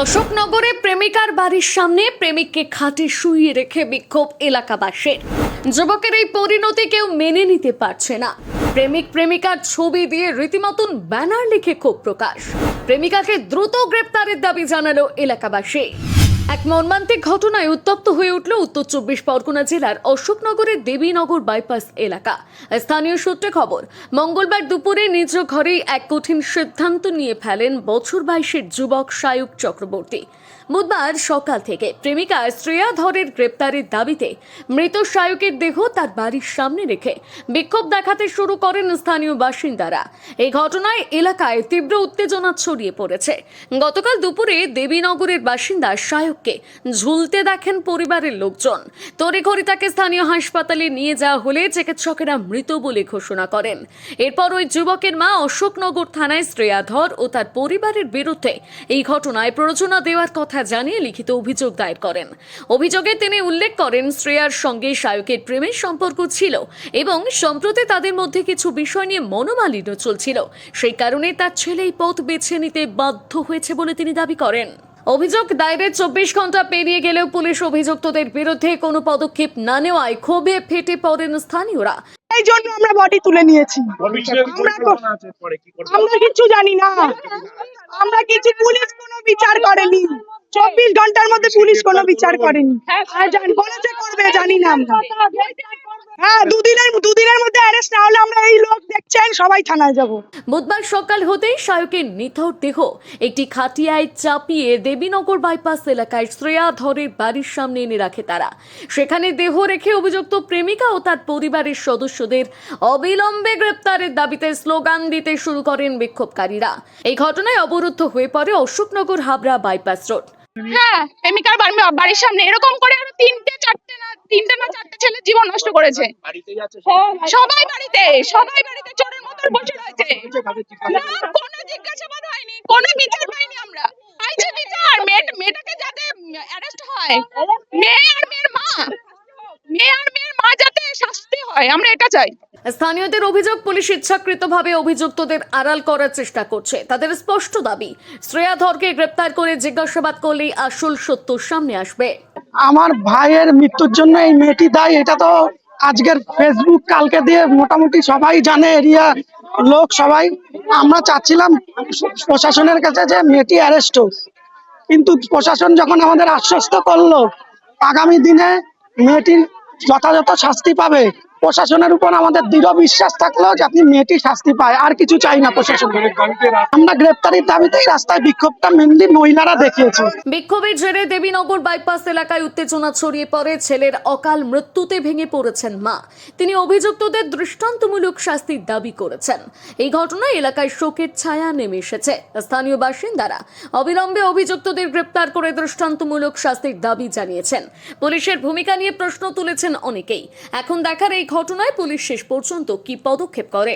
অশোকনগরে প্রেমিকার বাড়ির সামনে প্রেমিককে খাটে শুইয়ে রেখে বিক্ষোভ এলাকাবাসীর। যুবকের এই পরিণতি কেউ মেনে নিতে পারছে না। প্রেমিক প্রেমিকার ছবি দিয়ে রীতিমতন ব্যানার লিখে ক্ষোভ প্রকাশ। প্রেমিকাকে দ্রুত গ্রেপ্তারের দাবি জানালো এলাকাবাসী। এক মর্মান্তিক ঘটনায় উত্তপ্ত হয়ে উঠল উত্তর 24 পরগনা জেলার অশোকনগরের দেবীনগর বাইপাস এলাকা। স্থানীয় সূত্রে খবর, মঙ্গলবার দুপুরে নিজ ঘরেই এক কঠিন সিদ্ধান্ত নিয়ে ফেলেন বছর 22-এর যুবক সায়ক চক্রবর্তী। বুধবার সকাল থেকে প্রেমিকা শ্রেয়া ধরের গ্রেপ্তারের দাবিতে মৃত সায়কের দেহ তার বাড়ির সামনে রেখে বিক্ষোভ দেখাতে শুরু করেন স্থানীয় বাসিন্দারা। এই ঘটনায় এলাকায় তীব্র উত্তেজনা ছড়িয়ে পড়েছে। গতকাল দুপুরে দেবীনগরের বাসিন্দা সায়ককে ঝুলতে দেখেন পরিবারের লোকজন। তড়িঘড়ি তাকে স্থানীয় হাসপাতালে নিয়ে যাওয়া হলে চিকিৎসকেরা মৃত বলে ঘোষণা করেন। এরপর ওই যুবকের মা অশোকনগর থানায় শ্রেয়া ধর ও তার পরিবারের বিরুদ্ধে এই ঘটনায় প্ররোচনা দেওয়ার কথা জানিয়ে লিখিত অভিযোগ দায়ের করেন। অভিযোগে তিনি উল্লেখ করেন, শ্রেয়ার সঙ্গে সায়কের প্রেমের সম্পর্ক ছিল এবং সম্প্রতি তাদের মধ্যে কিছু বিষয় নিয়ে মনোমালিন্য চলছিল। সেই কারণে তার ছেলে এই পথ বেছে নিতে বাধ্য হয়েছে বলে তিনি দাবি করেন। অভিযোগ দায়েরের 24 ঘন্টা পেরিয়ে গেলেও পুলিশ অভিযুক্তদের বিরুদ্ধে কোনো পদক্ষেপ না নেওয়ায় ক্ষোভে ফেটে পড়েন স্থানীয়রা। এই জন্য আমরা বডি তুলে নিয়েছি। আমরা কিছু জানি না, আমরা কিছু, পুলিশ কোনো বিচার করেনি। 24 ঘন্টার মধ্যে পুলিশ কোনো বিচার করেনি। বলেছে করবে, জানি না আমরা। হ্যাঁ, দুদিনের মধ্যে অ্যারেস্ট না হলে আমরা এই লোক দেখছেন সবাই থানায় যাব। বুধবার সকাল হতেই সায়কের নিথর দেহ একটি খাটিয়ায় চাপিয়ে দেবীনগর বাইপাস এলাকায় শ্রেয়া ধরের বাড়ির সামনে এনে রাখে তারা। সেখানে দেহ রেখে অভিযুক্ত প্রেমিকা ও তার পরিবারের সদস্যদের অবিলম্বে গ্রেপ্তারের দাবিতে স্লোগান দিতে শুরু করেন বিক্ষোভকারীরা। এই ঘটনায় অবরুদ্ধ হয়ে পড়ে অশোকনগর হাবড়া বাইপাস রোড। হ্যাঁ, প্রেমিকার বাড়ির সামনে এরকম করে আরো তিনটে না চারটে ছেলে জীবন নষ্ট করেছে। সবাই বাড়িতে চোরের মতো বসে রয়েছে। না, কোনো জিজ্ঞাসাবাদ হয়নি, কোনো বিচার পাইনি আমরা। পাইছে বিচার, মেয়েটাকে যাতে অ্যারেস্ট হয়, মেয়ে আর মেয়ের মা যাতে শাস্তি হয়, আমরা এটা চাই। স্থানীয়দের অভিযোগ, পুলিশ ইচ্ছাকৃতভাবে অভিযুক্তদের আড়াল করার চেষ্টা করছে। তাদের স্পষ্ট দাবি, শ্রেয়া ধরকে গ্রেপ্তার করে জিজ্ঞাসাবাদ করলেই আসল সত্য সামনে আসবে। আমার ভাইয়ের মৃত্যুর জন্য এই মেয়েটি দায়ী, এটা তো আজকের ফেসবুক কালকে দিয়ে মোটামুটি সবাই জানে, এরিয়া লোক সবাই। আমরা চাচ্ছিলাম প্রশাসনের কাছে যে মেয়েটি অ্যারেস্ট হোক, কিন্তু প্রশাসন যখন আমাদের আশ্বস্ত করলো আগামী দিনে মেয়েটির যথাযথ শাস্তি পাবে, প্রশাসনের উপর আমাদের দৃঢ় বিশ্বাস থাকলো যে আপনি মেয়েটি শাস্তি পায়, আর কিছু চাই না প্রশাসন। আমরা গ্রেপ্তারির দাবিতেই রাস্তায় বিক্ষোভটা মেনলি মহিলারা দেখিয়েছে। বিক্ষোভের জেরে দেবীনগর বাইপাস এলাকায় উত্তেজনা ছড়িয়ে পড়ে। ছেলের অকাল মৃত্যুতে ভেঙে পড়েছেন মা। তিনি অভিযুক্তদের দৃষ্টান্তমূলক শাস্তির দাবি করেছেন। এই ঘটনায় এলাকায় শোকের ছায়া নেমে এসেছে। স্থানীয় বাসিন্দারা অবিলম্বে অভিযুক্তদের গ্রেপ্তার করে দৃষ্টান্তমূলক শাস্তির দাবি জানিয়েছেন। পুলিশের ভূমিকা নিয়ে প্রশ্ন তুলেছেন অনেকেই। এখন দেখার এই ঘটনায় পুলিশ শেষ পর্যন্ত কি পদক্ষেপ করে।